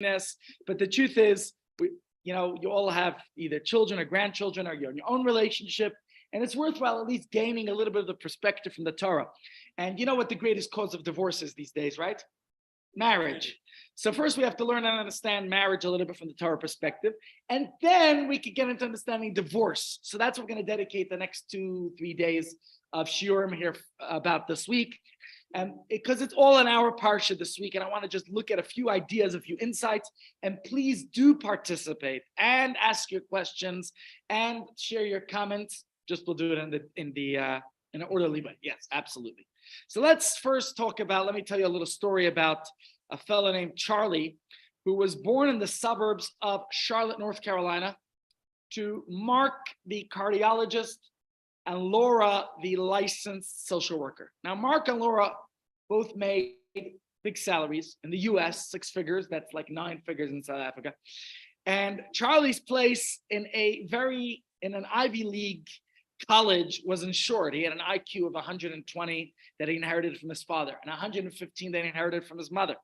But the truth is, you all have either children or grandchildren, or you're in your own relationship, and it's worthwhile at least gaining a little bit of the perspective from the Torah. And you know what the greatest cause of divorce is these days, right? Marriage. So first we have to learn and understand marriage a little bit from the Torah perspective, and then we can get into understanding divorce. So that's what we're going to dedicate the next 2-3 days of shiurim here about this week. And because it's all in our parsha this week, and I want to just look at a few ideas, a few insights, and please do participate and ask your questions and share your comments. Just we'll do it in an orderly way. Yes, absolutely. So let's first talk about. Let me tell you a little story about a fellow named Charlie, who was born in the suburbs of Charlotte, North Carolina, to Mark, the cardiologist, and Laura, the licensed social worker. Now, Mark and Laura both made big salaries in the US, 6 figures. That's like 9 figures in South Africa. And Charlie's place in an Ivy League college was ensured. He had an IQ of 120 that he inherited from his father, and 115 that he inherited from his mother.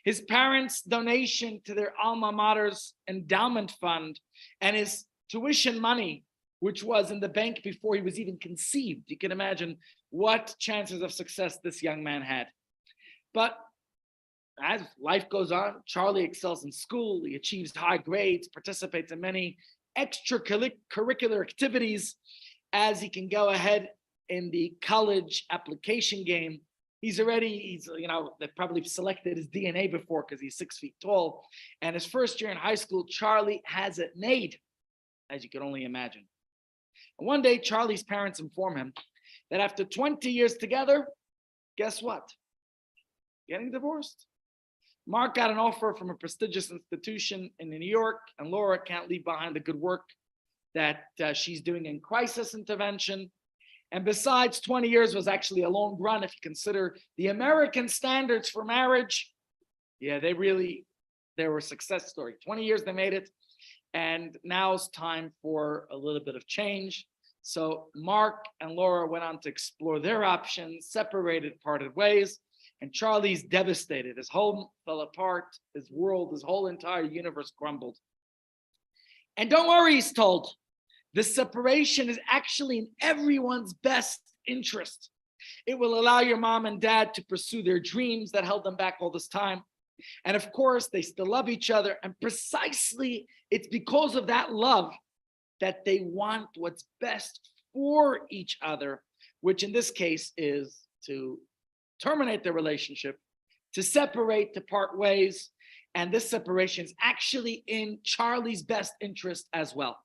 His parents' donation to their alma mater's endowment fund and his tuition money, which was in the bank before he was even conceived. You can imagine what chances of success this young man had. But as life goes on, Charlie excels in school. He achieves high grades, participates in many extracurricular activities. As he can go ahead in the college application game, they've probably selected his DNA before because he's 6 feet tall. And his first year in high school, Charlie has it made, as you can only imagine. And one day, Charlie's parents inform him that after 20 years together, guess what? Getting divorced. Mark got an offer from a prestigious institution in New York, and Laura can't leave behind the good work that she's doing in crisis intervention. And besides, 20 years was actually a long run if you consider the American standards for marriage. Yeah, they were a success story. 20 years they made it. And now it's time for a little bit of change. So Mark and Laura went on to explore their options, separated, parted ways. And Charlie's devastated. His home fell apart. His world, his whole entire universe crumbled. And don't worry, he's told. The separation is actually in everyone's best interest. It will allow your mom and dad to pursue their dreams that held them back all this time. And of course, they still love each other. And precisely, it's because of that love that they want what's best for each other, which in this case is to terminate their relationship, to separate, to part ways. And this separation is actually in Charlie's best interest as well,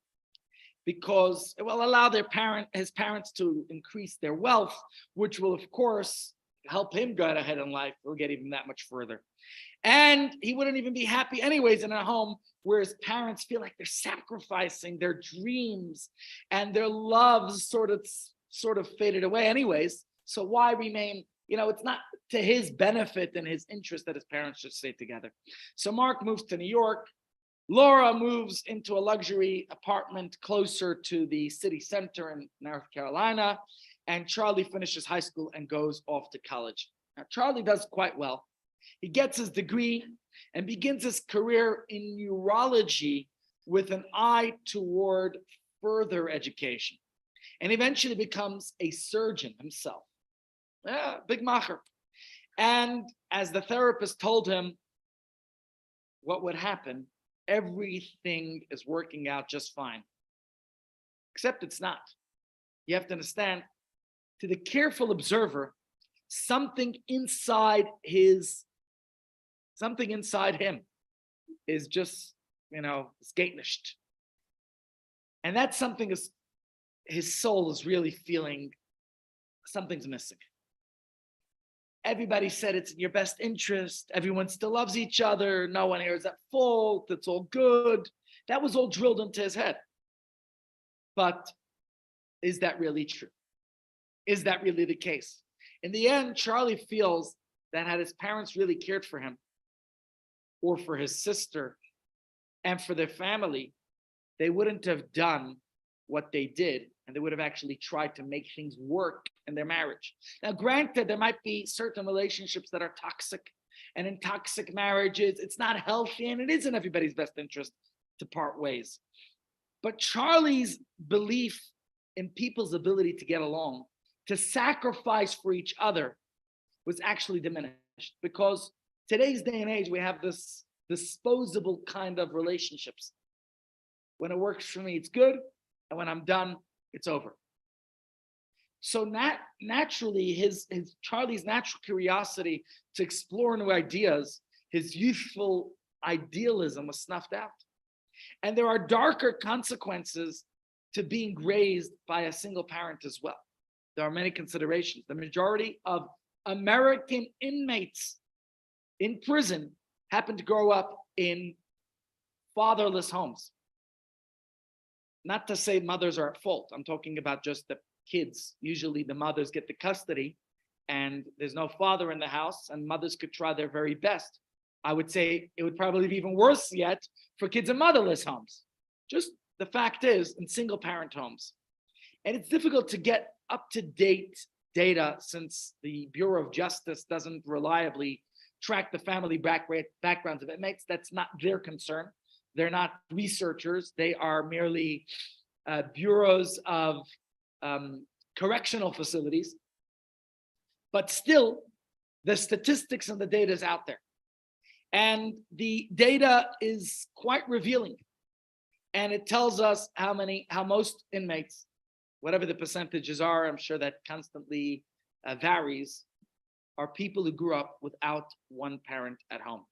because it will allow his parents to increase their wealth, which will, of course, help him get ahead in life. He'll get even that much further. And he wouldn't even be happy anyways in a home where his parents feel like they're sacrificing their dreams and their loves sort of faded away anyways. So why remain? It's not to his benefit and his interest that his parents should stay together. So Mark moves to New York. Laura moves into a luxury apartment closer to the city center in North Carolina. And Charlie finishes high school and goes off to college. Now, Charlie does quite well. He gets his degree and begins his career in neurology with an eye toward further education, and eventually becomes a surgeon himself. Yeah, big macher. And as the therapist told him what would happen, everything is working out just fine. Except it's not. You have to understand, to the careful observer, something inside him is just, skatelished. And that something is, his soul is really feeling something's missing. Everybody said it's in your best interest. Everyone still loves each other. No one here is at fault. It's all good. That was all drilled into his head. But is that really true? Is that really the case? In the end, Charlie feels that had his parents really cared for him, or for his sister, and for their family, they wouldn't have done what they did, and they would have actually tried to make things work in their marriage. Now, granted, there might be certain relationships that are toxic, and in toxic marriages, it's not healthy, and it is in everybody's best interest to part ways. But Charlie's belief in people's ability to get along, to sacrifice for each other, was actually diminished, because today's day and age, we have this disposable kind of relationships. When it works for me, it's good, and when I'm done, it's over. So naturally, his Charlie's natural curiosity to explore new ideas, his youthful idealism was snuffed out. And there are darker consequences to being raised by a single parent as well. There are many considerations. The majority of American inmates in prison happen to grow up in fatherless homes. Not to say mothers are at fault. I'm talking about just the kids. Usually the mothers get the custody and there's no father in the house, and mothers could try their very best. I would say it would probably be even worse yet for kids in motherless homes. Just the fact is, in single parent homes. And it's difficult to get up-to-date data since the Bureau of Justice doesn't reliably track the family backgrounds of inmates. That's not their concern. They're not researchers. They are merely bureaus of correctional facilities. But still, the statistics and the data is out there. And the data is quite revealing. And it tells us how most inmates, whatever the percentages are, I'm sure that constantly varies, are people who grew up without one parent at home.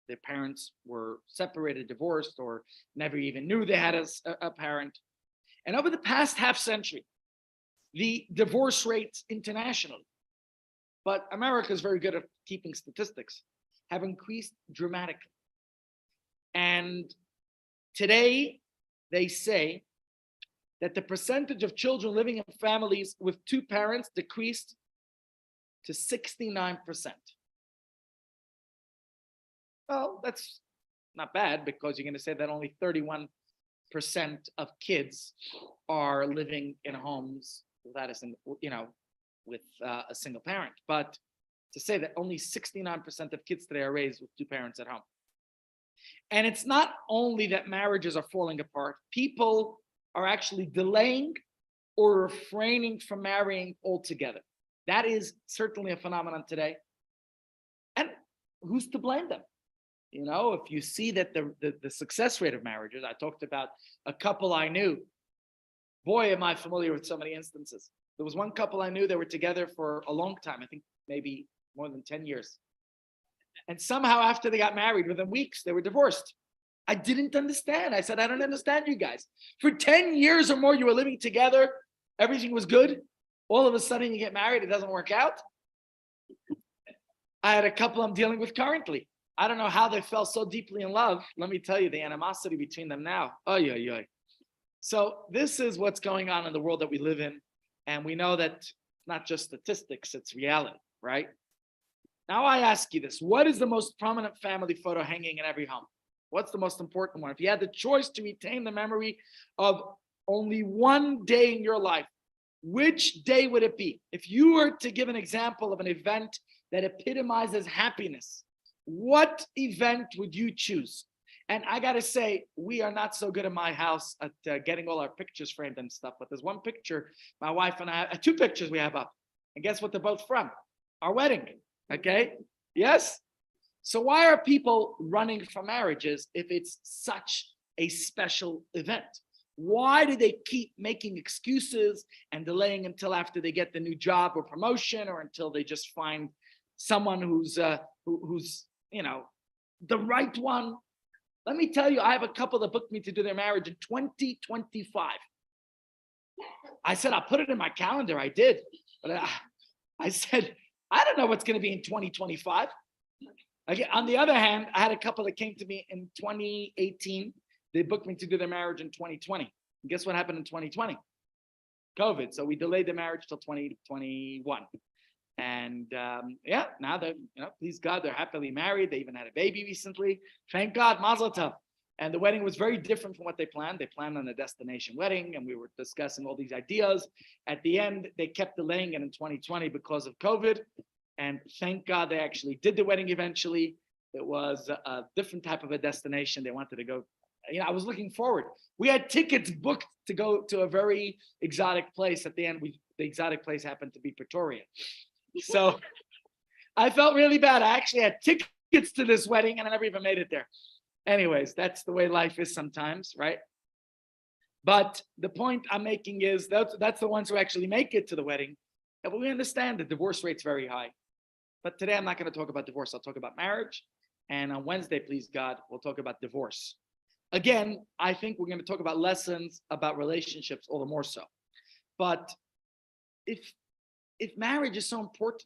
Their parents were separated, divorced, or never even knew they had a parent. And over the past half century, the divorce rates internationally, but America is very good at keeping statistics, have increased dramatically. And today, they say that the percentage of children living in families with two parents decreased to 69%. Well, that's not bad, because you're going to say that only 31% of kids are living in homes without with a single parent. But to say that only 69% of kids today are raised with two parents at home. And it's not only that marriages are falling apart, people are actually delaying or refraining from marrying altogether. That is certainly a phenomenon today. And who's to blame them? You know, if you see that the success rate of marriages, I talked about a couple I knew. Boy, am I familiar with so many instances. There was one couple I knew, they were together for a long time, I think maybe more than 10 years. And somehow after they got married, within weeks, they were divorced. I didn't understand. I said, I don't understand you guys. For 10 years or more, you were living together. Everything was good. All of a sudden you get married, it doesn't work out. I had a couple I'm dealing with currently. I don't know how they fell so deeply in love. Let me tell you, the animosity between them now. Oy, oy, oy. So this is what's going on in the world that we live in. And we know that it's not just statistics, it's reality, right? Now I ask you this, what is the most prominent family photo hanging in every home? What's the most important one? If you had the choice to retain the memory of only one day in your life, which day would it be? If you were to give an example of an event that epitomizes happiness, what event would you choose? And I got to say, we are not so good in my house at getting all our pictures framed and stuff. But there's one picture, my wife and I, two pictures we have up. And guess what they're both from? Our wedding. Okay? Yes? So why are people running from marriages if it's such a special event? Why do they keep making excuses and delaying until after they get the new job or promotion, or until they just find someone who's the right one? Let me tell you, I have a couple that booked me to do their marriage in 2025. I said, I'll put it in my calendar. I did. But I said, I don't know what's going to be in 2025. Again, on the other hand, I had a couple that came to me in 2018. They booked me to do their marriage in 2020. And guess what happened in 2020? COVID. So we delayed the marriage till 2021. And now they're, please God, they're happily married. They even had a baby recently. Thank God, Mazel Tov. And the wedding was very different from what they planned. They planned on a destination wedding, and we were discussing all these ideas. At the end, they kept delaying it in 2020 because of COVID. And thank God they actually did the wedding eventually. It was a different type of a destination. They wanted to go. I was looking forward. We had tickets booked to go to a very exotic place. At the end, the exotic place happened to be Pretoria. So I felt really bad. I actually had tickets to this wedding and I never even made it there. Anyways, that's the way life is sometimes, right? But the point I'm making is that's the ones who actually make it to the wedding. But we understand the divorce rate's very high. But today I'm not going to talk about divorce. I'll talk about marriage. And on Wednesday, please God, we'll talk about divorce. Again, I think we're going to talk about lessons about relationships all the more so. But if marriage is so important,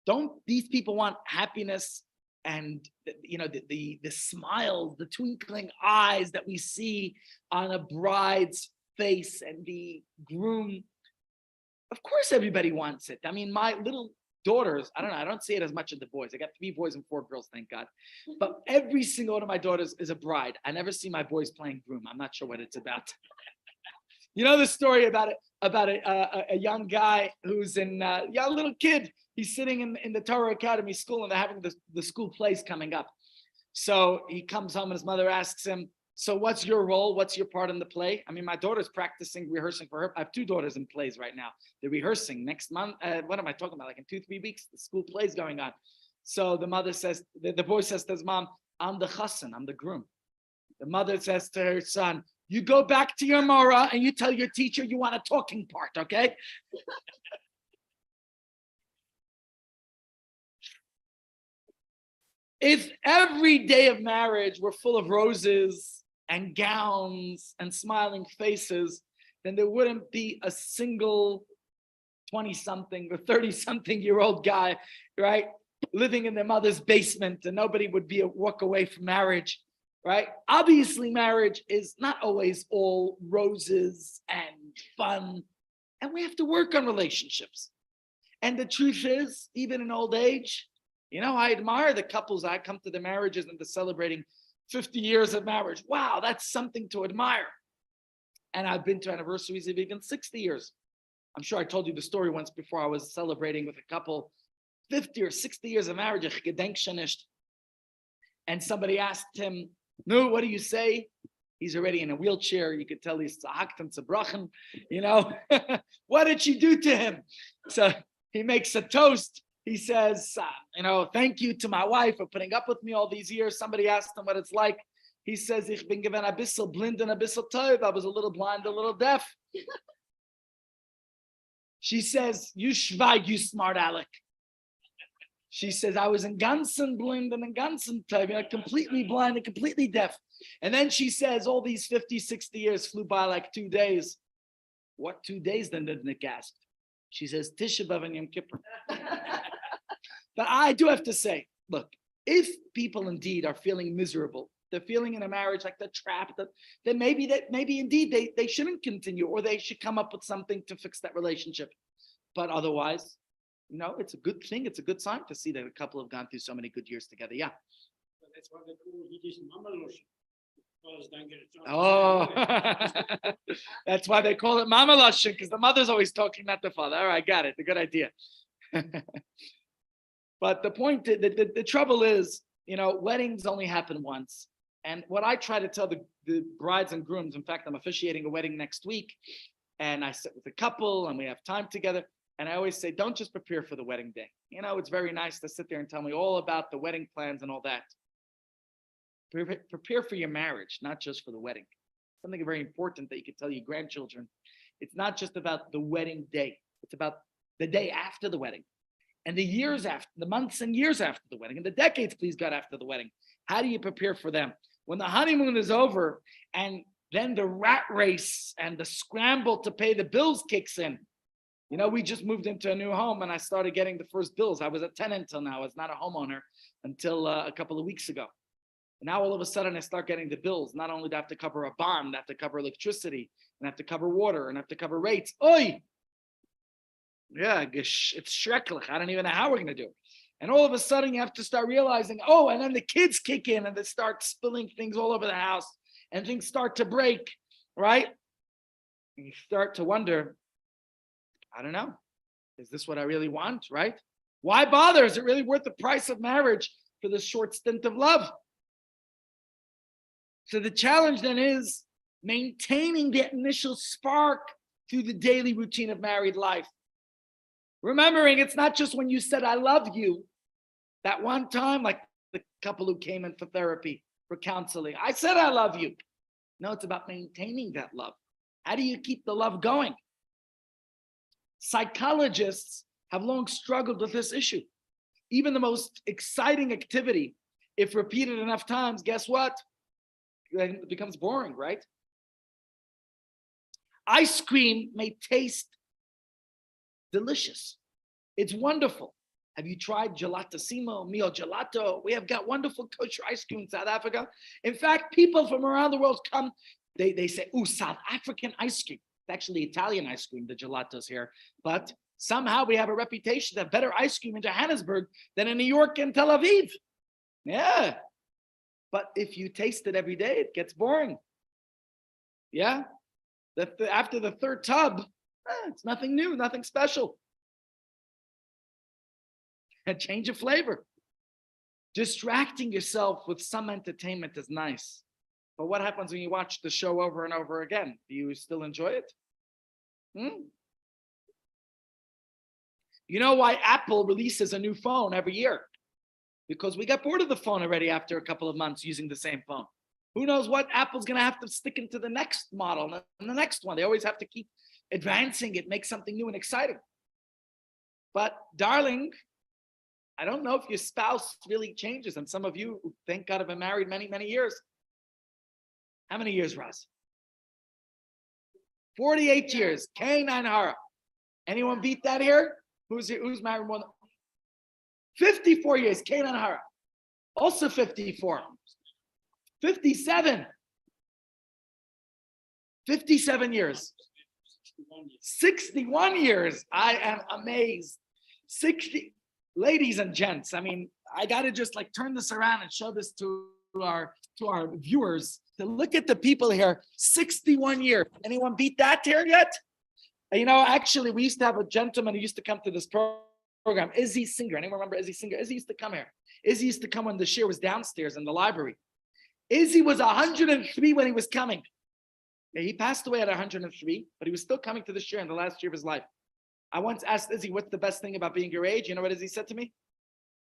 don't these people want happiness and the smiles, the twinkling eyes that we see on a bride's face and the groom? Of course, everybody wants it. I mean, my little daughters, I don't know, I don't see it as much in the boys. I got 3 boys and 4 girls, thank God. But every single one of my daughters is a bride. I never see my boys playing groom. I'm not sure what it's about. You know the story about a young guy who's a little kid. He's sitting in the Torah Academy school and they're having the school plays coming up. So he comes home and his mother asks him, so what's your role? What's your part in the play? I mean, my daughter's rehearsing for her. I have 2 daughters in plays right now. They're rehearsing next month. What am I talking about? Like in 2-3 weeks, the school play's going on. So the mother says, the boy says to his mom, I'm the chassan, I'm the groom. The mother says to her son, you go back to your Mora and you tell your teacher you want a talking part, okay? If every day of marriage were full of roses and gowns and smiling faces, then there wouldn't be a single 20-something or 30-something-year-old guy, right, living in their mother's basement, and nobody would walk away from marriage, right? Obviously, marriage is not always all roses and fun, and we have to work on relationships. And the truth is, even in old age, I admire the couples. I come to the marriages and they're celebrating 50 years of marriage. Wow, that's something to admire. And I've been to anniversaries of even 60 years. I'm sure I told you the story once before. I was celebrating with a couple 50 or 60 years of marriage. And somebody asked him, no, what do you say? He's already in a wheelchair. You could tell he's tzahakt and tzabrachen, What did she do to him? So he makes a toast. He says, thank you to my wife for putting up with me all these years. Somebody asked him what it's like. He says, ich bin given a bissel blind and a bissel tov. I was a little blind, a little deaf. She says, you schweig, you smart aleck. She says, I was in ganzen blind and in ganzen tov, completely blind and completely deaf. And then she says, all these 50, 60 years flew by like 2 days. What 2 days then, Nick asked. She says, Tisha B'Av and Yom Kippur. But I do have to say, look, if people indeed are feeling miserable, they're feeling in a marriage like they're trapped, then maybe indeed they shouldn't continue, or they should come up with something to fix that relationship. But otherwise, it's a good thing. It's a good sign to see that a couple have gone through so many good years together. Yeah. That's why they call Yiddish mama lotion. Oh, that's why they call it mama lashon, because the mother's always talking, not the father. All right, got it. A good idea. But the point, the trouble is, weddings only happen once. And what I try to tell the brides and grooms, in fact, I'm officiating a wedding next week, and I sit with a couple and we have time together. And I always say, don't just prepare for the wedding day. It's very nice to sit there and tell me all about the wedding plans and all that. Prepare for your marriage, not just for the wedding. Something very important that you can tell your grandchildren. It's not just about the wedding day. It's about the day after the wedding, and the years after, the months and years after the wedding, and the decades, please God, after the wedding. How do you prepare for them? When the honeymoon is over and then the rat race and the scramble to pay the bills kicks in. We just moved into a new home and I started getting the first bills. I was a tenant until now. I was not a homeowner until a couple of weeks ago. And now all of a sudden I start getting the bills. Not only do I have to cover a bond, I have to cover electricity, and I have to cover water, and I have to cover rates. Oi! Yeah, it's schrecklich. I don't even know how we're going to do it. And all of a sudden you have to start realizing, and then the kids kick in and they start spilling things all over the house and things start to break, right? And you start to wonder, I don't know, is this what I really want, right? Why bother? Is it really worth the price of marriage for this short stint of love? So the challenge then is maintaining the initial spark through the daily routine of married life. Remembering it's not just when you said, I love you, that one time, like the couple who came in for therapy, for counseling. I said, I love you. No, it's about maintaining that love. How do you keep the love going? Psychologists have long struggled with this issue. Even the most exciting activity, if repeated enough times, guess what? It becomes boring, right? Ice cream may taste delicious. It's wonderful. Have you tried gelatissimo, mio gelato? We have got wonderful kosher ice cream in South Africa. In fact, people from around the world come, they say, ooh, South African ice cream. It's actually Italian ice cream, the gelatos here. But somehow we have a reputation to have better ice cream in Johannesburg than in New York and Tel Aviv. Yeah. But if you taste it every day, it gets boring. Yeah. After the third tub, it's nothing new, nothing special. A change of flavor. Distracting yourself with some entertainment is nice. But what happens when you watch the show over and over again? Do you still enjoy it? You know why Apple releases a new phone every year? Because we got bored of the phone already after a couple of months using the same phone. Who knows what Apple's going to have to stick into the next model and the next one. They always have to keep advancing it, make something new and exciting. But darling, I don't know if your spouse really changes. And some of you, thank God, have been married many, many years. How many years, Raz? 48 years. K9 Hara. Anyone beat that here? Who's married more than 54 years? K9 Hara. Also 54. 57. 57 years. 61 years. I am amazed. 60. Ladies and gents, I mean, I got to just like turn this around and show this to our viewers. To look at the people here, 61 years. Anyone beat that here yet? You know, actually, we used to have a gentleman who used to come to this program, Izzy Singer. Anyone remember Izzy Singer? Izzy used to come here. Izzy used to come when the shir was downstairs in the library. Izzy was 103 when he was coming. Yeah, he passed away at 103, but he was still coming to the shir in the last year of his life. I once asked Izzy, what's the best thing about being your age? You know what Izzy said to me?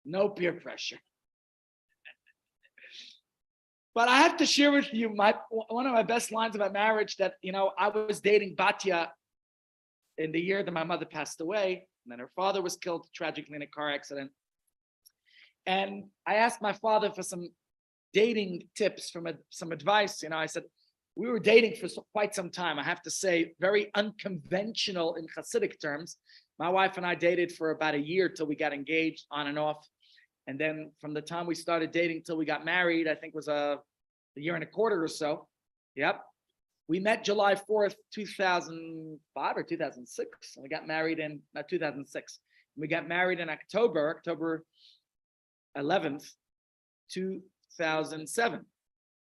No peer pressure. But I have to share with you one of my best lines about marriage that, you know, I was dating Batya in the year that my mother passed away, and then her father was killed tragically in a car accident. And I asked my father for some dating tips, some advice. You know, I said, we were dating for quite some time. I have to say, very unconventional in Hasidic terms. My wife and I dated for about a year till we got engaged on and off. And then from the time we started dating till we got married, I think was a year and a quarter or so. Yep. We met July 4th, 2005 or 2006. And we got married in 2006. We got married in October 11th, 2007.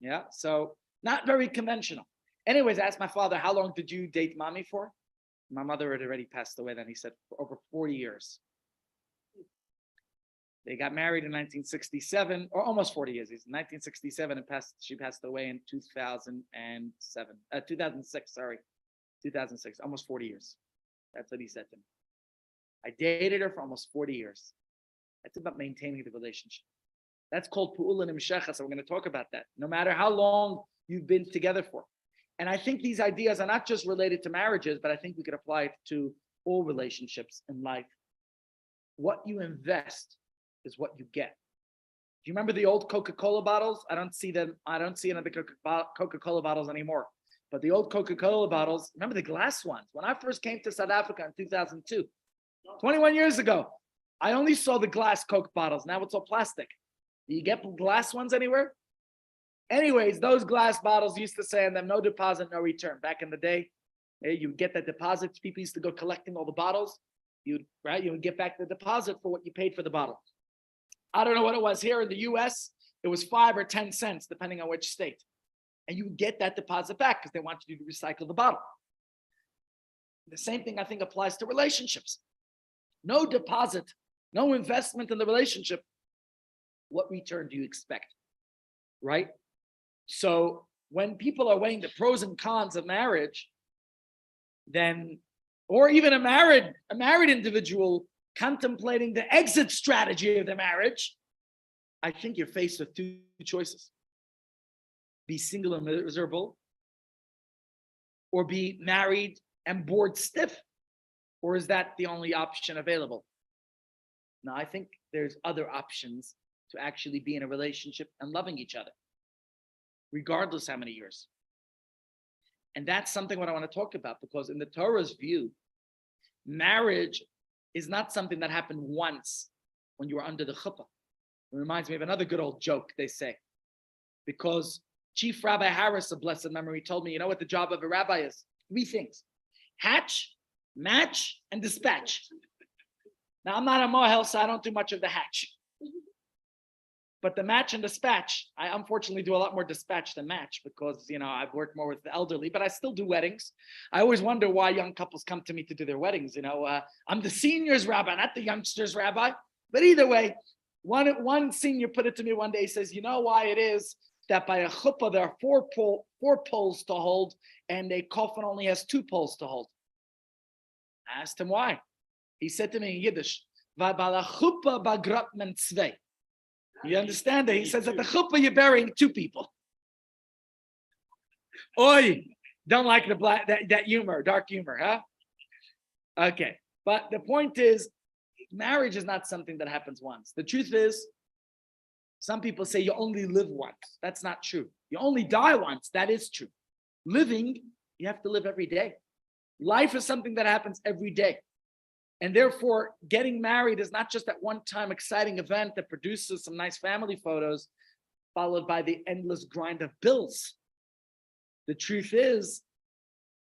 Yeah. So not very conventional. Anyways, I asked my father, how long did you date mommy for? My mother had already passed away then. He said, for over 40 years. They got married in 1967, or almost 40 years. It's 1967, and she passed away in 2006, 2006, almost 40 years. That's what he said to me. I dated her for almost 40 years. That's about maintaining the relationship. That's called pu'ula nimshecha, so we're going to talk about that. No matter how long you've been together for. And I think these ideas are not just related to marriages, but I think we could apply it to all relationships in life. What you invest is what you get. Do you remember the old Coca-Cola bottles? I don't see any of the Coca-Cola bottles anymore. But the old Coca-Cola bottles, remember the glass ones? When I first came to South Africa in 2002, 21 years ago, I only saw the glass Coke bottles. Now it's all plastic. Do you get glass ones anywhere? Anyways, those glass bottles used to say on them, no deposit, no return. Back in the day, you would get that deposit. People used to go collecting all the bottles. You would get back the deposit for what you paid for the bottle. I don't know what it was here in the US. It was 5 or 10 cents, depending on which state. And you would get that deposit back because they want you to recycle the bottle. The same thing I think applies to relationships. No deposit, no investment in the relationship, what return do you expect? Right? So when people are weighing the pros and cons of marriage, then, or even a married individual contemplating the exit strategy of the marriage, I think you're faced with two choices. Be single and miserable, or be married and bored stiff, or is that the only option available? Now, I think there's other options to actually be in a relationship and loving each other, regardless how many years. And that's something what I want to talk about, because in the Torah's view, marriage is not something that happened once when you were under the chuppah. It reminds me of another good old joke they say, because Chief Rabbi Harris of blessed memory told me, you know what the job of a rabbi is? 3 things: hatch, match, and dispatch. Now, I'm not a mohel, so I don't do much of the hatch. But the match and dispatch, I unfortunately do a lot more dispatch than match, because, I've worked more with the elderly, but I still do weddings. I always wonder why young couples come to me to do their weddings. I'm the seniors rabbi, not the youngsters rabbi. But either way, one senior put it to me one day. He says, you know why it is that by a chuppah there are four poles to hold, and a coffin only has 2 poles to hold? I asked him why. He said to me in Yiddish, "Weil bei der chuppah bagrat men zwei." You understand that? He says at the chuppah you're burying 2 people. Oi, don't like the black that humor, dark humor, huh? Okay, but the point is, marriage is not something that happens once. The truth is, some people say you only live once. That's not true. You only die once. That is true. Living, you have to live every day. Life is something that happens every day. And therefore, getting married is not just that one-time exciting event that produces some nice family photos, followed by the endless grind of bills. The truth is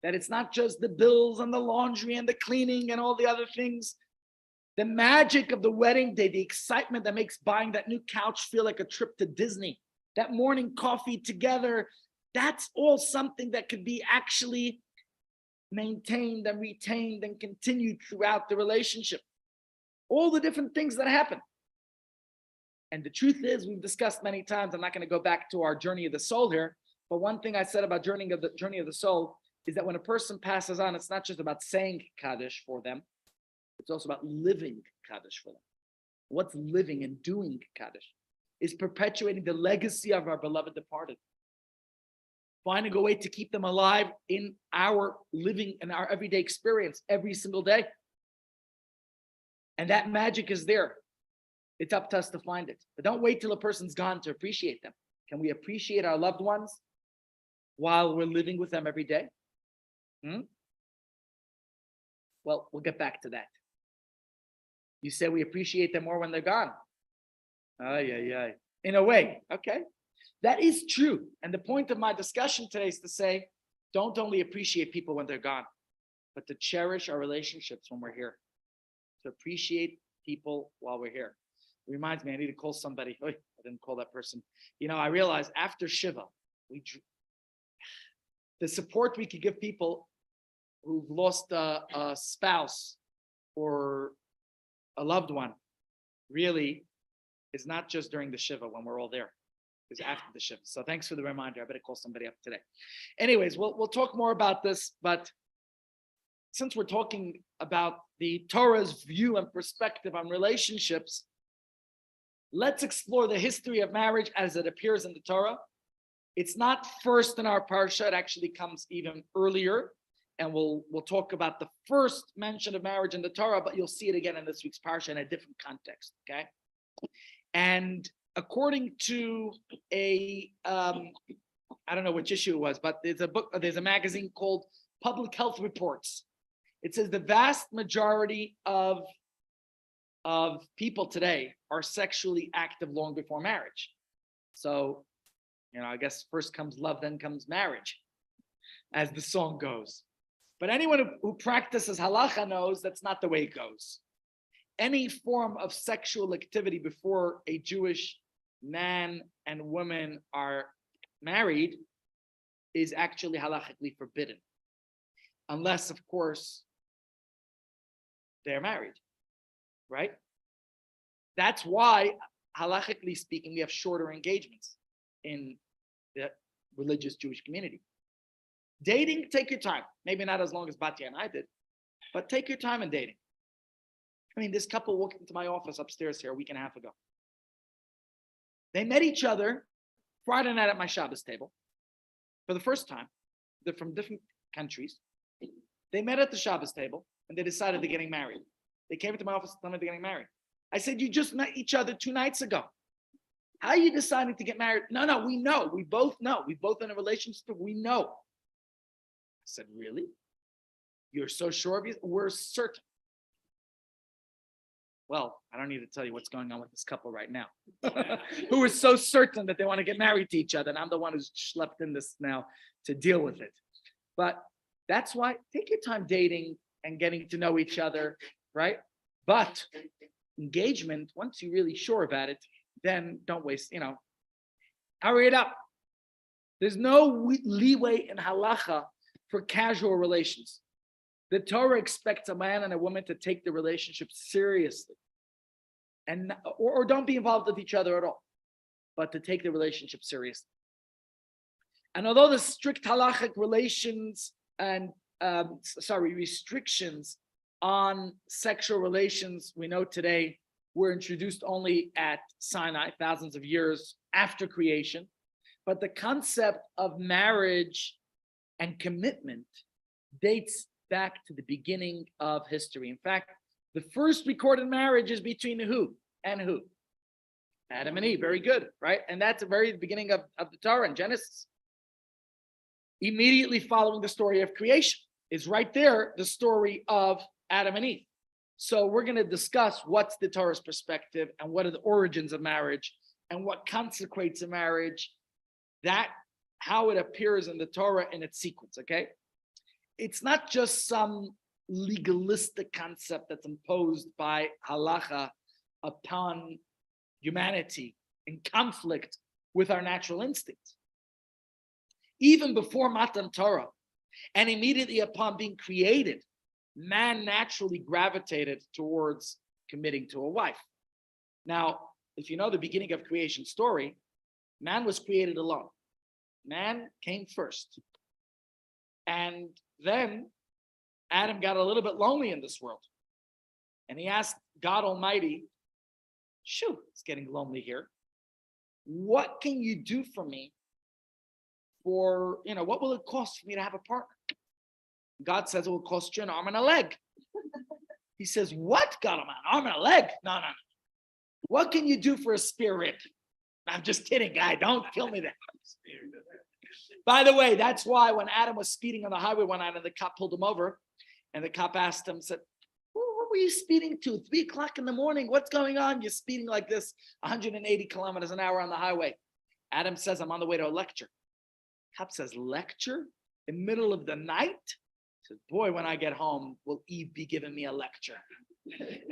that it's not just the bills and the laundry and the cleaning and all the other things. The magic of the wedding day, the excitement that makes buying that new couch feel like a trip to Disney, that morning coffee together, that's all something that could be actually maintained and retained and continued throughout the relationship. All the different things that happen. And the truth is, we've discussed many times, I'm not going to go back to our journey of the soul here, but one thing I said about journey of the soul is that when a person passes on, it's not just about saying Kaddish for them, it's also about living Kaddish for them. What's living and doing Kaddish? Is perpetuating the legacy of our beloved departed. Finding a way to keep them alive in our living and our everyday experience every single day. And that magic is there. It's up to us to find it. But don't wait till a person's gone to appreciate them. Can we appreciate our loved ones while we're living with them every day? Well, we'll get back to that. You say we appreciate them more when they're gone. In a way, okay. That is true. And the point of my discussion today is to say, don't only appreciate people when they're gone, but to cherish our relationships when we're here. To appreciate people while we're here. It reminds me, I need to call somebody. I didn't call that person. I realized after Shiva, the support we could give people who've lost a spouse or a loved one really is not just during the Shiva when we're all there. Is after the Shiva. So thanks for the reminder. I better call somebody up today. Anyways, we'll talk more about this, but since we're talking about the Torah's view and perspective on relationships, let's explore the history of marriage as it appears in the Torah. It's not first in our parsha, it actually comes even earlier, and we'll talk about the first mention of marriage in the Torah, but you'll see it again in this week's parsha in a different context, okay? And according to I don't know which issue it was, but there's a magazine called Public Health Reports. It says the vast majority of people today are sexually active long before marriage. So, I guess first comes love, then comes marriage, as the song goes. But anyone who practices halacha knows that's not the way it goes. Any form of sexual activity before a Jewish man and woman are married is actually halachically forbidden, unless, of course, they're married, right? That's why, halachically speaking, we have shorter engagements in the religious Jewish community. Dating, take your time. Maybe not as long as Batya and I did, but take your time in dating. I mean, this couple walked into my office upstairs here a week and a half ago. They met each other Friday night at my Shabbos table for the first time. They're from different countries. They met at the Shabbos table and they decided they're getting married. They came into my office and told me they're getting married. I said, you just met each other 2 nights ago. How are you deciding to get married? No, we know. We both know. We both in a relationship. We know. I said, really? You're so sure of you? We're certain. Well, I don't need to tell you what's going on with this couple right now, who is so certain that they want to get married to each other. And I'm the one who's schlepped in this now to deal with it. But that's why take your time dating and getting to know each other, right? But engagement, once you're really sure about it, then don't waste, hurry it up. There's no leeway in halacha for casual relations. The Torah expects a man and a woman to take the relationship seriously, and or don't be involved with each other at all, but to take the relationship seriously. And although the strict halachic relations and restrictions on sexual relations we know today were introduced only at Sinai, thousands of years after creation, but the concept of marriage and commitment dates back to the beginning of history. In fact, the first recorded marriage is between who and who? Adam and Eve. Very good, right? And that's the very beginning of the Torah in Genesis. Immediately following the story of creation is right there, the story of Adam and Eve. So we're going to discuss what's the Torah's perspective and what are the origins of marriage and what consecrates a marriage, that how it appears in the Torah in its sequence, okay? It's not just some legalistic concept that's imposed by halacha upon humanity in conflict with our natural instincts. Even before Matan Torah and immediately upon being created, man naturally gravitated towards committing to a wife. Now, if you know the beginning of creation story, man was created alone. Man came first. And then Adam got a little bit lonely in this world. And he asked God Almighty, shoot, it's getting lonely here. What can you do for me for, what will it cost for me to have a partner? God says it will cost you an arm and a leg. He says, what, God, an arm and a leg? No. What can you do for a spare rib? I'm just kidding, guy. Don't kill me there. By the way, that's why when Adam was speeding on the highway one night and the cop pulled him over, and the cop asked him, said, what were you speeding to? 3 o'clock in the morning. What's going on? You're speeding like this, 180 kilometers an hour on the highway. Adam says, I'm on the way to a lecture. Cop says, lecture? In the middle of the night? He says, boy, when I get home, will Eve be giving me a lecture?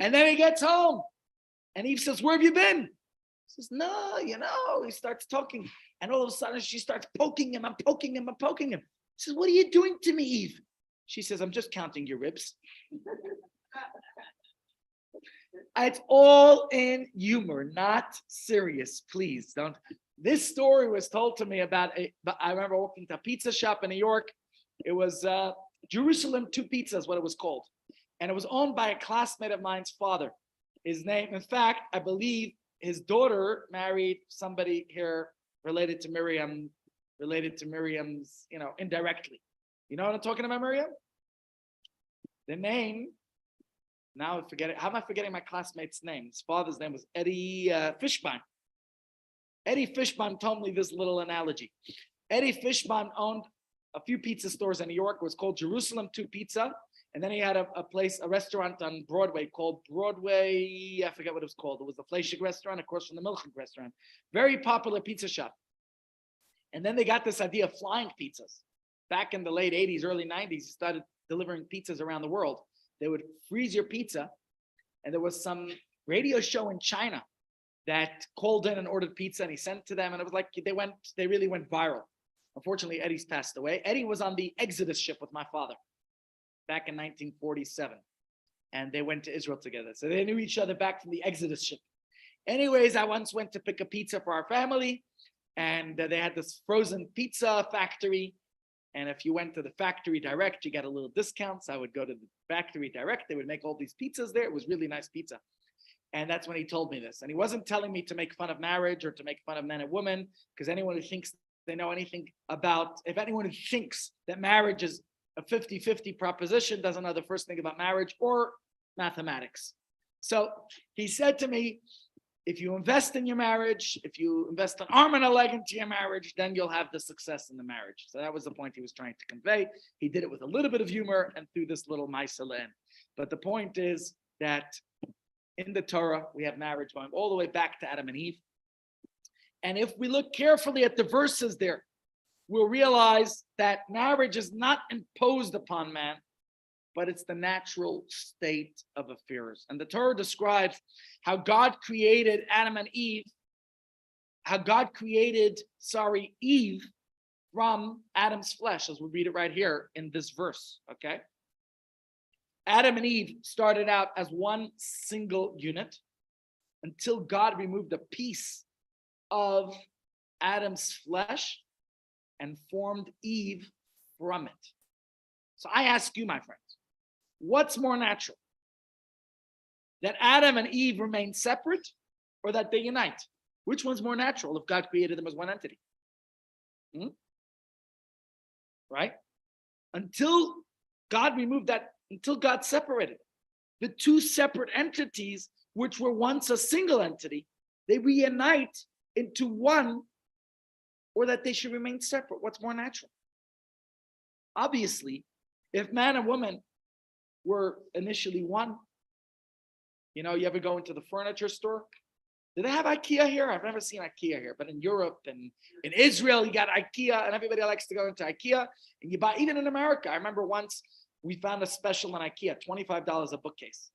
And then he gets home. And Eve says, where have you been? He says, no, he starts talking. And all of a sudden she starts poking him. I'm poking him. He says, what are you doing to me, Eve? She says, I'm just counting your ribs. It's all in humor, not serious. Please don't. This story was told to me I remember walking to a pizza shop in New York. It was Jerusalem 2 Pizzas, what it was called. And it was owned by a classmate of mine's father. His name, in fact, I believe his daughter married somebody here related to Miriam's, indirectly. You know what I'm talking about, Miriam? The name, now I forget it. How am I forgetting my classmate's name? His father's name was Eddie Fishbein. Eddie Fishbein told me this little analogy. Eddie Fishbein owned a few pizza stores in New York. It was called Jerusalem 2 Pizza. And then he had a restaurant on Broadway called Broadway, I forget what it was called. It was the Fleischig restaurant, of course, from the Milchig restaurant. Very popular pizza shop. And then they got this idea of flying pizzas. Back in the late 80s, early 90s, he started delivering pizzas around the world. They would freeze your pizza. And there was some radio show in China that called in and ordered pizza, and he sent it to them. And it was like, they really went viral. Unfortunately, Eddie's passed away. Eddie was on the Exodus ship with my father back in 1947. And they went to Israel together. So they knew each other back from the Exodus ship. Anyways, I once went to pick a pizza for our family, and they had this frozen pizza factory. And if you went to the factory direct, you get a little discount. So I would go to the factory direct. They would make all these pizzas there. It was really nice pizza. And that's when he told me this. And he wasn't telling me to make fun of marriage or to make fun of men and women, because anyone who thinks they know anything about, if anyone who thinks that marriage is a 50-50 proposition doesn't know the first thing about marriage or mathematics. So he said to me, if you invest in your marriage, if you invest an arm and a leg into your marriage, then you'll have the success in the marriage. So that was the point he was trying to convey. He did it with a little bit of humor and threw this little maisel in. But the point is that in the Torah, we have marriage going all the way back to Adam and Eve. And if we look carefully at the verses there, we'll realize that marriage is not imposed upon man, but it's the natural state of affairs. And the Torah describes how God created Adam and Eve, how God created, Eve from Adam's flesh, as we read it right here in this verse, okay? Adam and Eve started out as one single unit until God removed a piece of Adam's flesh and formed Eve from it. So I ask you, my friends, what's more natural? That Adam and Eve remain separate or that they unite? Which one's more natural if God created them as one entity? Right? Until God removed that, until God separated the two separate entities, which were once a single entity, they reunite into one, or that they should remain separate. What's more natural? Obviously, if man and woman were initially one, you ever go into the furniture store? Do they have IKEA here? I've never seen IKEA here, but in Europe and in Israel, you got IKEA, and everybody likes to go into IKEA, and you buy, even in America. I remember once we found a special in IKEA, $25 a bookcase.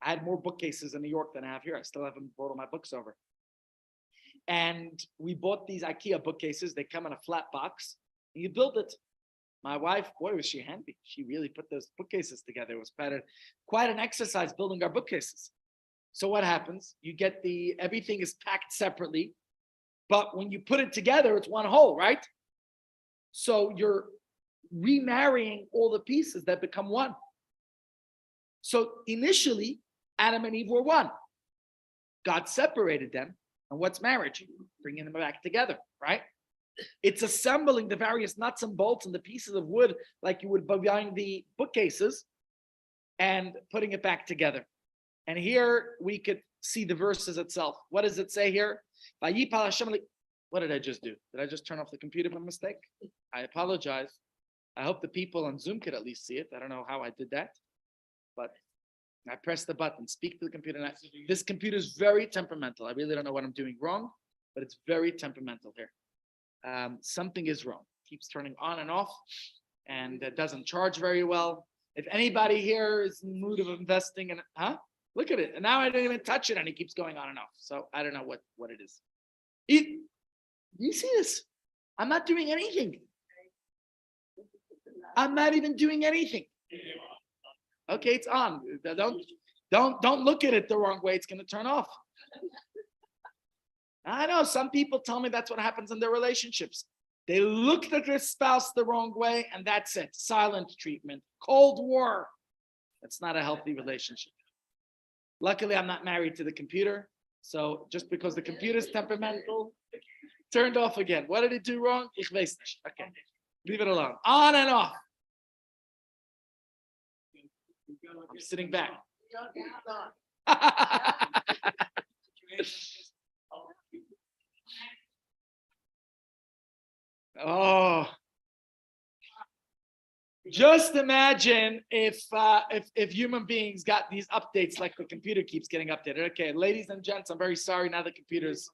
I had more bookcases in New York than I have here. I still haven't brought all my books over. And we bought these IKEA bookcases. They come in a flat box, and you build it. My wife, boy, was she handy. She really put those bookcases together. It was quite an exercise building our bookcases. So what happens? You get everything is packed separately, but when you put it together, it's one whole, right? So you're remarrying all the pieces that become one. So initially, Adam and Eve were one. God separated them. And what's marriage? Bringing them back together, right? It's assembling the various nuts and bolts and the pieces of wood like you would behind the bookcases and putting it back together. And here we could see the verses itself. What does it say here? What did I just do? Did I just turn off the computer by mistake? I apologize. I hope the people on Zoom could at least see it. I don't know how I did that, but I pressed the button, speak to the computer. This computer is very temperamental. I really don't know what I'm doing wrong, but it's very temperamental here. Something is wrong. It keeps turning on and off, and it doesn't charge very well. If anybody here is in the mood of investing in, look at it. And now I didn't even touch it, and it keeps going on and off. So I don't know what it is. You see this? I'm not doing anything. I'm not even doing anything. Okay, it's on. Don't look at it the wrong way. It's going to turn off. I know some people tell me that's what happens in their relationships. They looked at their spouse the wrong way, and that's it. Silent treatment, Cold War. That's not a healthy relationship. Luckily, I'm not married to the computer. So just because the computer's temperamental, turned off again. What did it do wrong? Ich weiß nicht. Okay, leave it alone. On and off. I'm sitting back. Oh, just imagine if human beings got these updates like the computer keeps getting updated. Okay, ladies and gents, I'm very sorry. Now the computer's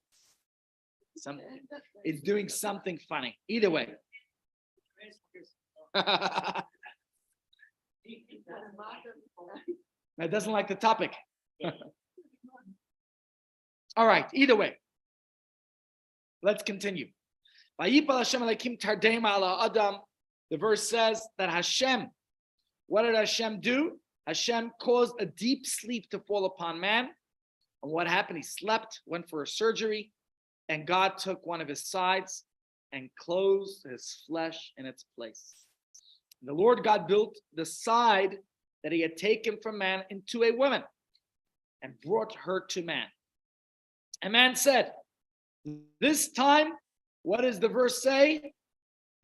it's doing something funny. Either way. It doesn't like the topic. All right, either way. Let's continue. The verse says that Hashem, what did Hashem do? Hashem caused a deep sleep to fall upon man. And what happened? He slept, went for a surgery, and God took one of his sides and closed his flesh in its place. The Lord God built the side that he had taken from man into a woman and brought her to man. And man said, this time, what does the verse say?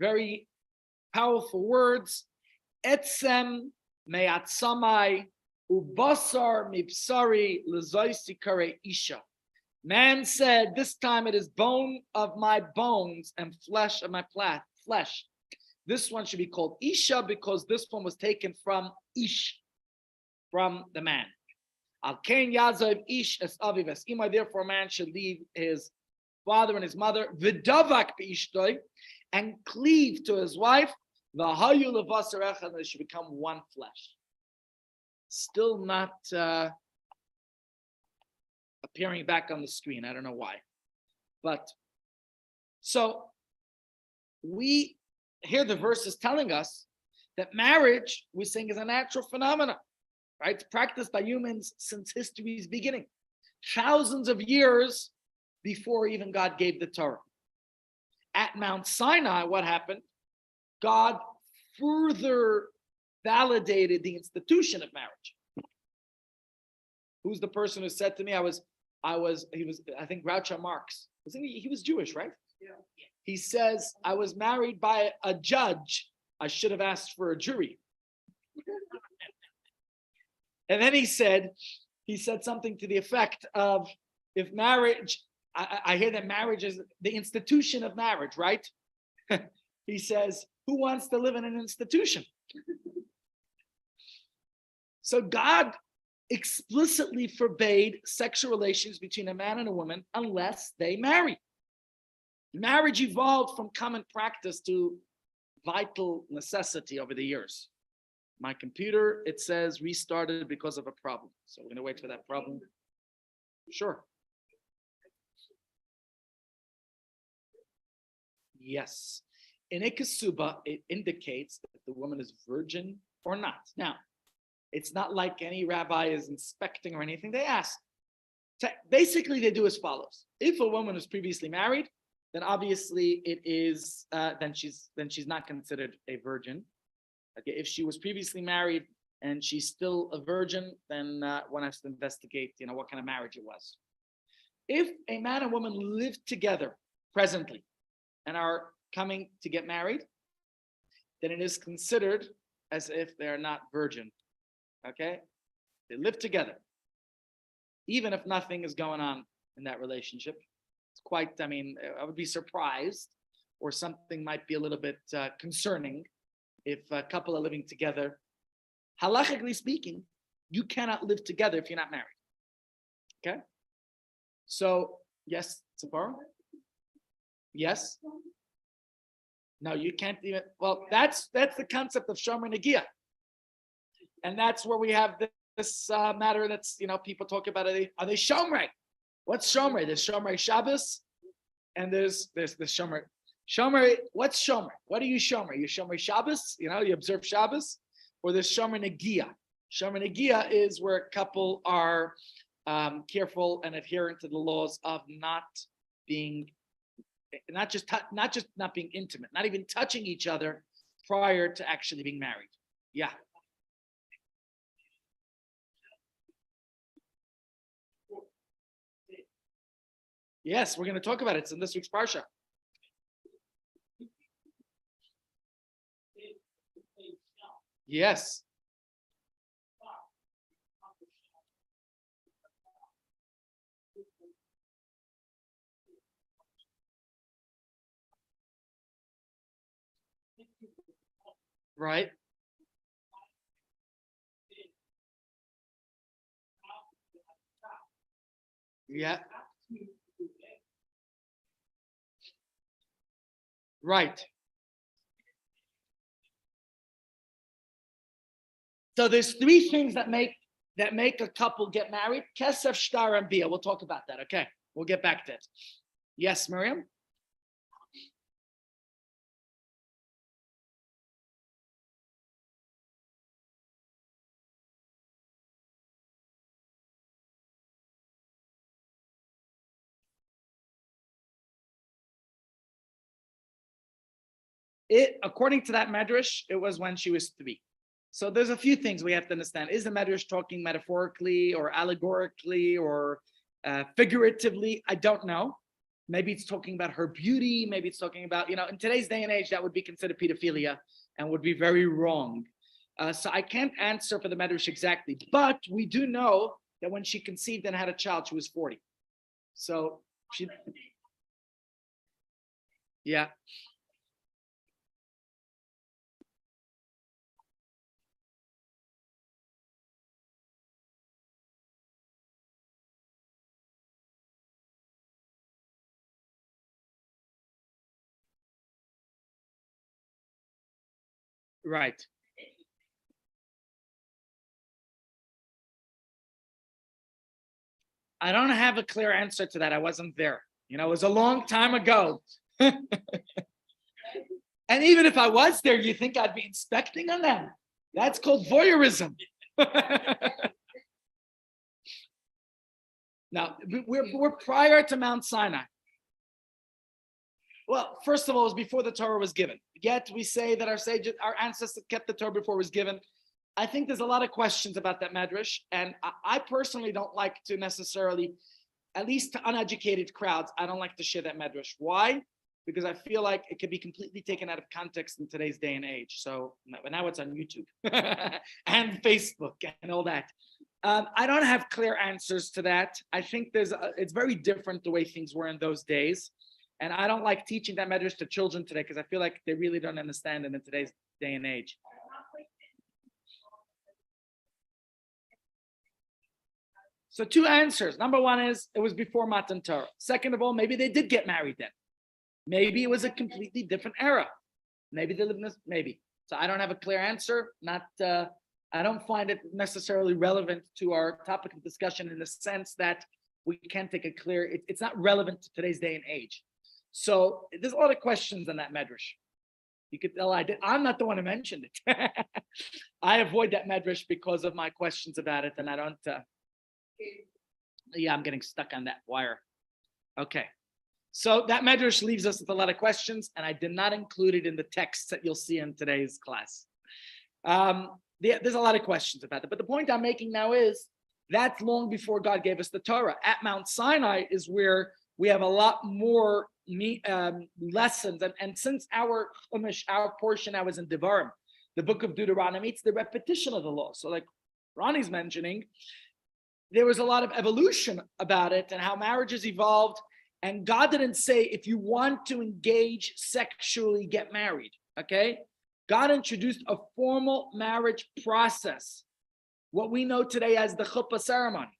Very powerful words. Etzem me'atzamai ubasar mipsari lezoisi kare isha. Man said, this time it is bone of my bones and flesh of my flesh. This one should be called Isha because this one was taken from Ish, from the man. Al Kain Yazov Ish es Aviv es Imai. Therefore, a man should leave his father and his mother, V'davak be'ishtoi, and cleave to his wife. V'hayu levasar echad, and they should become one flesh. Still not appearing back on the screen. I don't know why, but so we. Here the verse is telling us that marriage, we're saying, is a natural phenomenon, right? It's practiced by humans since history's beginning, thousands of years before even God gave the Torah. At Mount Sinai, what happened? God further validated the institution of marriage. Who's the person who said to me, I think Groucho Marx. He was Jewish, right? Yeah. He says, I was married by a judge. I should have asked for a jury. And then he said something to the effect of, if marriage, I hear that marriage is the institution of marriage, right? He says, who wants to live in an institution? So God explicitly forbade sexual relations between a man and a woman unless they marry. Marriage evolved from common practice to vital necessity over the years. My computer, it says restarted because of a problem. So we're going to wait for that problem. Sure. Yes. In a ksuba, it indicates that the woman is virgin or not. Now, it's not like any rabbi is inspecting or anything. They ask. Basically, they do as follows. If a woman was previously married, then obviously it is then she's not considered a virgin. Okay, if she was previously married and she's still a virgin, then one has to investigate, what kind of marriage it was. If a man and woman live together presently and are coming to get married, then it is considered as if they are not virgin. Okay, they live together, even if nothing is going on in that relationship. It's quite, I would be surprised, or something might be a little bit concerning if a couple are living together. Halachically speaking, you cannot live together if you're not married. Okay? So, yes, Tzipora? Yes? No, you can't even, well, that's the concept of Shomer Negia. And that's where we have this matter that's, people talk about, are they Shomer? What's Shomer? There's Shomer Shabbos, and there's the Shomer. Shomer, what's Shomer? What are you Shomer? You Shomer Shabbos? You observe Shabbos? Or there's Shomer Negia. Shomer Negia is where a couple are careful and adherent to the laws of not being, not just not being intimate, not even touching each other prior to actually being married. Yeah. Yes, we're going to talk about it. It's in this week's Parsha. Yes. Right. Yeah. Right. So there's three things that make a couple get married. Kesef, shtar, and bia. We'll talk about that. Okay. We'll get back to it. Yes, Miriam? According to that medrash, it was when she was 3. So there's a few things we have to understand. Is the medrash talking metaphorically or allegorically or figuratively? I don't know. Maybe it's talking about her beauty. Maybe it's talking about, in today's day and age, that would be considered pedophilia and would be very wrong. So I can't answer for the medrash exactly, but we do know that when she conceived and had a child, she was 40. So yeah. Right. I don't have a clear answer to that. I wasn't there. It was a long time ago. And even if I was there, you think I'd be inspecting on them? That's called voyeurism. Now, we're prior to Mount Sinai. Well, first of all, it was before the Torah was given. Yet we say that our sages, our ancestors kept the Torah before it was given. I think there's a lot of questions about that medrash, and I personally don't like to necessarily, at least to uneducated crowds, I don't like to share that medrash. Why? Because I feel like it could be completely taken out of context in today's day and age. So now it's on YouTube and Facebook and all that. I don't have clear answers to that. I think it's very different the way things were in those days. And I don't like teaching that medrash to children today because I feel like they really don't understand it in today's day and age. So 2 answers. Number 1 is it was before Matan Torah. Second of all, maybe they did get married then. Maybe it was a completely different era. Maybe they lived in this, maybe. So I don't have a clear answer. I don't find it necessarily relevant to our topic of discussion in the sense that we can't take a clear, it's not relevant to today's day and age. So there's a lot of questions on that medrash. You could tell I'm not the one who mentioned it. I avoid that medrash because of my questions about it, and I don't, I'm getting stuck on that wire. Okay. So that medrash leaves us with a lot of questions, and I did not include it in the texts that you'll see in today's class. There's a lot of questions about it, but the point I'm making now is that's long before God gave us the Torah. At Mount Sinai is where we have a lot more lessons, and since our portion now is in Devarim, the book of Deuteronomy, it's the repetition of the law. So like Ronnie's mentioning, there was a lot of evolution about it and how marriages evolved. And God didn't say, if you want to engage sexually, get married, okay? God introduced a formal marriage process, what we know today as the chuppah ceremony.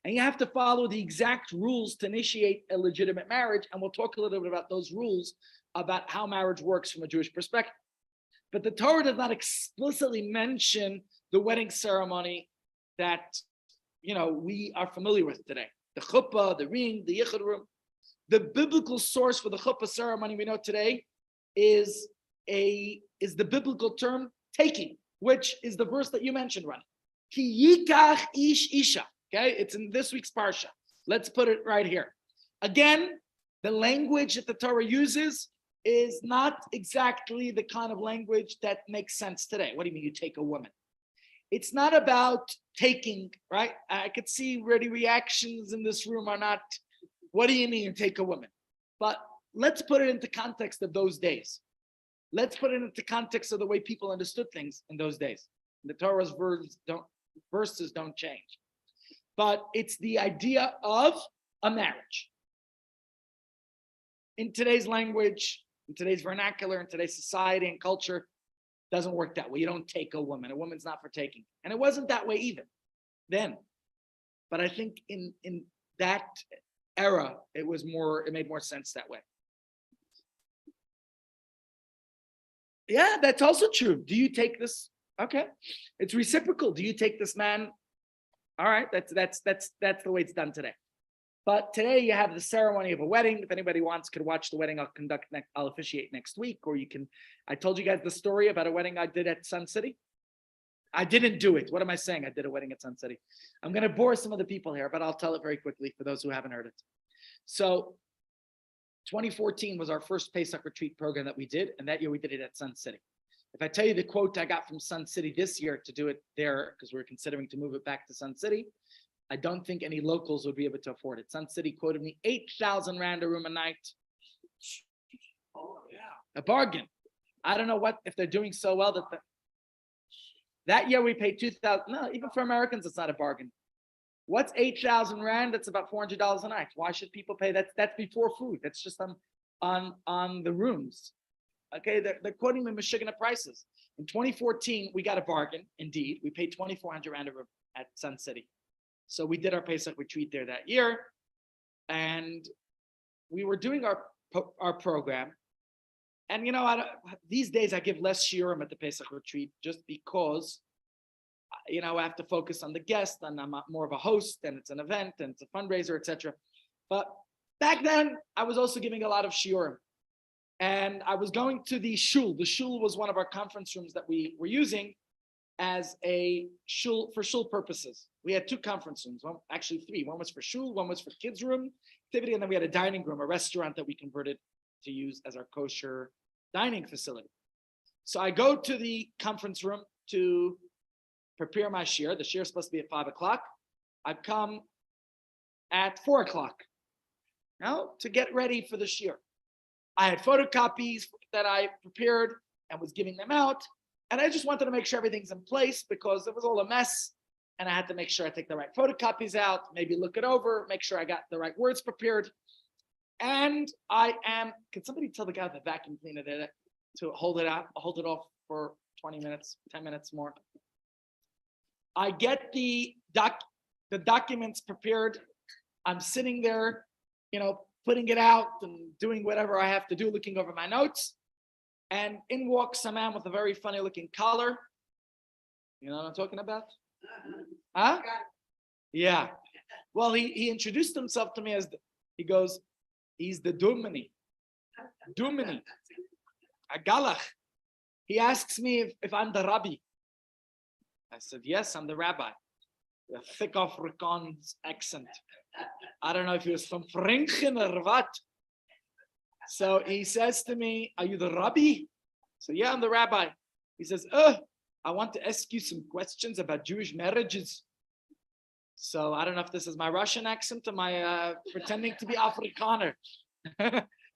And you have to follow the exact rules to initiate a legitimate marriage. And we'll talk a little bit about those rules, about how marriage works from a Jewish perspective. But the Torah does not explicitly mention the wedding ceremony that, we are familiar with today. The chuppah, the ring, the yichud room. The biblical source for the chuppah ceremony we know today is the biblical term taking, which is the verse that you mentioned, Ronnie. Ki yikach ish isha. Okay, it's in this week's parsha. Let's put it right here. Again, the language that the Torah uses is not exactly the kind of language that makes sense today. What do you mean you take a woman? It's not about taking, right? I could see where the reactions in this room are not, what do you mean you take a woman? But let's put it into context of those days. Let's put it into context of the way people understood things in those days. The Torah's verses don't change. But it's the idea of a marriage. In today's language, in today's vernacular, in today's society and culture, doesn't work that way. You don't take a woman. A woman's not for taking. And it wasn't that way either then. But I think in that era, it made more sense that way. Yeah, that's also true. Do you take this? Okay. It's reciprocal. Do you take this man? All right, that's the way it's done today. But today you have the ceremony of a wedding. If anybody wants, could watch the wedding I'll officiate next week, or you can. I told you guys the story about a wedding I did at Sun City. I didn't do it. What am I saying? I did a wedding at Sun City. I'm going to bore some of the people here, but I'll tell it very quickly for those who haven't heard it. So 2014 was our first Pesach retreat program that we did, and that year we did it at Sun City. If I tell you the quote I got from Sun City this year to do it there, because we're considering to move it back to Sun City, I don't think any locals would be able to afford it. Sun City quoted me 8,000 rand a room a night. Oh, yeah. A bargain. I don't know what if they're doing so well that year we paid 2,000. No, even for Americans, it's not a bargain. What's 8,000 rand? That's about $400 a night. Why should people pay that? That's before food. That's just on the rooms. Okay, they're quoting me Michigan prices. In 2014, we got a bargain. Indeed, we paid 2,400 rand a room at Sun City. So we did our Pesach retreat there that year, and we were doing our program. And these days I give less shiurim at the Pesach retreat just because I have to focus on the guest, and I'm more of a host, and it's an event, and it's a fundraiser, etc. But back then, I was also giving a lot of shiurim, and I was going to the shul. The shul was one of our conference rooms that we were using as a shul for shul purposes. We had two conference rooms, actually three. One was for shul, one was for kids' room activity, and then we had a dining room, a restaurant that we converted to use as our kosher dining facility. So I go to the conference room to prepare my shiur. The shiur is supposed to be at 5:00. I come at 4:00 now to get ready for the shiur. I had photocopies that I prepared and was giving them out. And I just wanted to make sure everything's in place because it was all a mess. And I had to make sure I take the right photocopies out, maybe look it over, make sure I got the right words prepared. And can somebody tell the guy with the vacuum cleaner there to hold it out, hold it off for 20 minutes, 10 minutes more. I get the documents prepared. I'm sitting there, putting it out and doing whatever I have to do, looking over my notes. And in walks a man with a very funny looking collar. You know what I'm talking about? Huh? Yeah. Well, he introduced himself to me as he's the Dumini, a galach. He asks me if I'm the rabbi. I said, yes, I'm the rabbi. The thick Afrikaans accent. I don't know if he was from Franken or what. So he says to me, are you the rabbi? So yeah, I'm the rabbi. He says, I want to ask you some questions about Jewish marriages. So I don't know if this is my Russian accent or my pretending to be Afrikaner.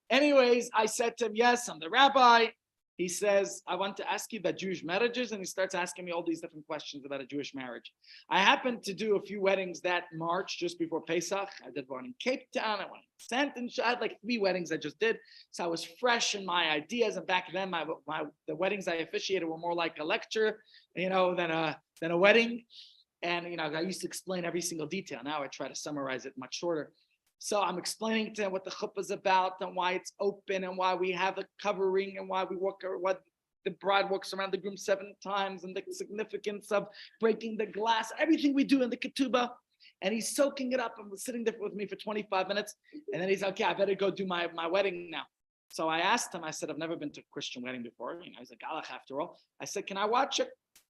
Anyways, I said to him, yes, I'm the rabbi. He says, I want to ask you about Jewish marriages. And he starts asking me all these different questions about a Jewish marriage. I happened to do a few weddings that March, just before Pesach. I did one in Cape Town. I went in Sandton. I had like 3 weddings I just did. So I was fresh in my ideas. And back then, the weddings I officiated were more like a lecture, than a wedding. And, I used to explain every single detail. Now I try to summarize it much shorter. So I'm explaining to him what the chuppah is about and why it's open and why we have a covering and why what the bride walks around the groom 7 times and the significance of breaking the glass, everything we do in the ketubah. And he's soaking it up and was sitting there with me for 25 minutes. And then he's okay, I better go do my wedding now. So I asked him, I said, I've never been to a Christian wedding before. He's a galach after all. I said, can I watch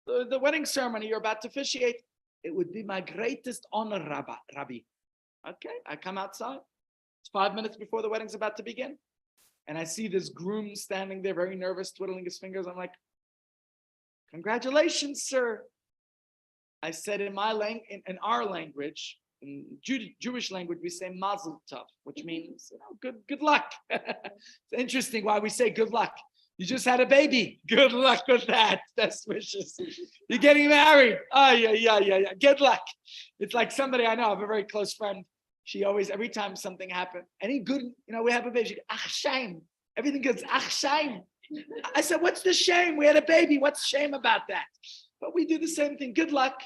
the wedding ceremony you're about to officiate? It would be my greatest honor, Rabbi. Okay, I come outside. It's 5 minutes before the wedding's about to begin. And I see this groom standing there, very nervous, twiddling his fingers. I'm like, congratulations, sir. I said in our language, in Jewish language, we say mazel tov, which means good luck. It's interesting why we say good luck. You just had a baby. Good luck with that. Best wishes. You're getting married. Oh, yeah. Good luck. It's like somebody I know, I have a very close friend. She always, every time something happened, any good, we have a baby, she goes, ach, shame. Everything goes, ach, shame. I said, what's the shame? We had a baby. What's shame about that? But we do the same thing. Good luck.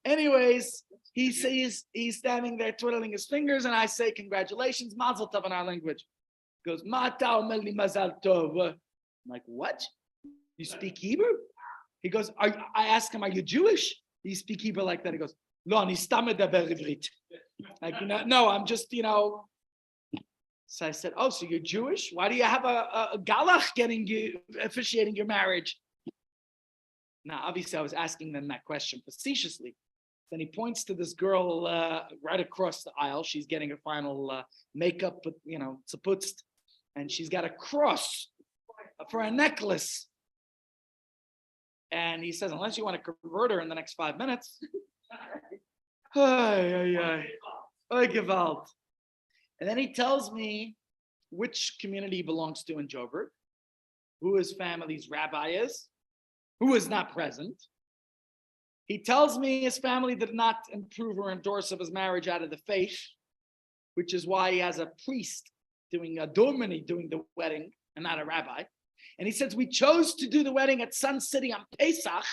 Anyways, he says, he's standing there twiddling his fingers, and I say, congratulations, mazel tov in our language. He goes, Mata omer li mazal tov. I'm like, what? You speak Hebrew? He goes, I ask him, are you Jewish? Do you speak Hebrew like that? He goes, lo, ani stam medaber ivrit. Like, no, I'm just, So I said, oh, so you're Jewish? Why do you have a galach officiating your marriage? Now, obviously, I was asking them that question facetiously. Then he points to this girl right across the aisle. She's getting her final makeup, but zaputzt, and she's got a cross for a necklace. And he says, unless you want to convert her in the next 5 minutes. Oy, gewalt. And then he tells me which community he belongs to in Joburg, who his family's rabbi is, who is not present. He tells me his family did not approve or endorse of his marriage out of the faith, which is why he has a priest doing a dominee doing the wedding and not a rabbi. And he says, we chose to do the wedding at Sun City on Pesach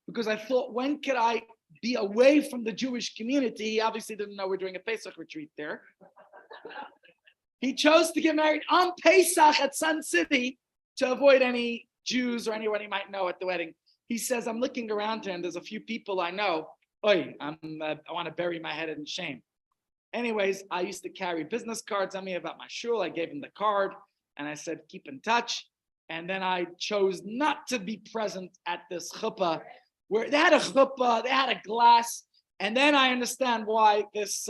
because I thought, when could I be away from the Jewish community? He obviously didn't know we're doing a Pesach retreat there. He chose to get married on Pesach at Sun City to avoid any Jews or anyone he might know at the wedding. He says, I'm looking around here and there's a few people I know. I want to bury my head in shame. Anyways, I used to carry business cards on me about my shul. I gave him the card and I said, keep in touch. And then I chose not to be present at this chuppah where they had a chuppah, they had a glass. And then I understand why this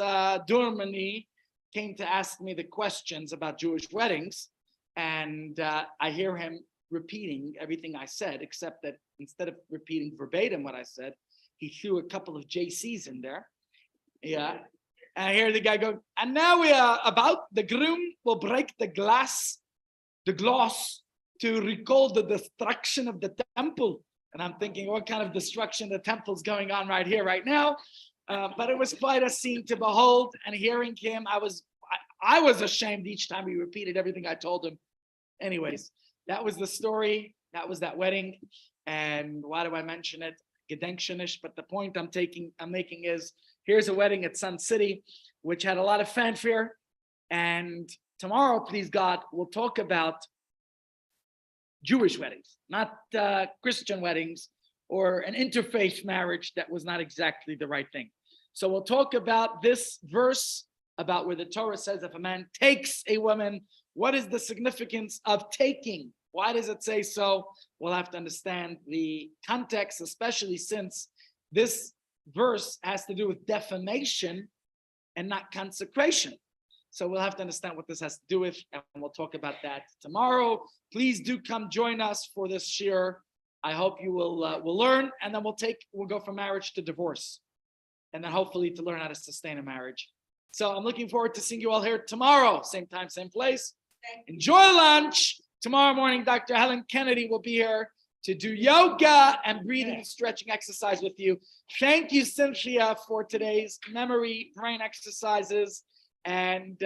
dominee came to ask me the questions about Jewish weddings. And I hear him repeating everything I said, except that instead of repeating verbatim what I said, he threw a couple of JCs in there. Yeah. And I hear the guy go, and now we are about, the groom will break the glass to recall the destruction of the temple. And I'm thinking, what kind of destruction of the temple is going on right here, right now? But it was quite a scene to behold. And hearing him, I was ashamed each time he repeated everything I told him. Anyways, that was the story. That was that wedding. And why do I mention it? Gedenkshenish. But the point I'm making is, here's a wedding at Sun City, which had a lot of fanfare. And tomorrow, please God, we'll talk about Jewish weddings, not Christian weddings or an interfaith marriage that was not exactly the right thing. So we'll talk about this verse about where the Torah says if a man takes a woman, what is the significance of taking? Why does it say so? We'll have to understand the context, especially since this verse has to do with defamation and not consecration. So we'll have to understand what this has to do with, and we'll talk about that tomorrow. Please do come join us for this shir. I hope you will learn, and then we'll go from marriage to divorce, and then hopefully to learn how to sustain a marriage. So I'm looking forward to seeing you all here tomorrow, same time, same place. Enjoy lunch. Tomorrow morning, Dr. Helen Kennedy will be here to do yoga and breathing and stretching exercise with you. Thank you, Cynthia, for today's memory brain exercises. And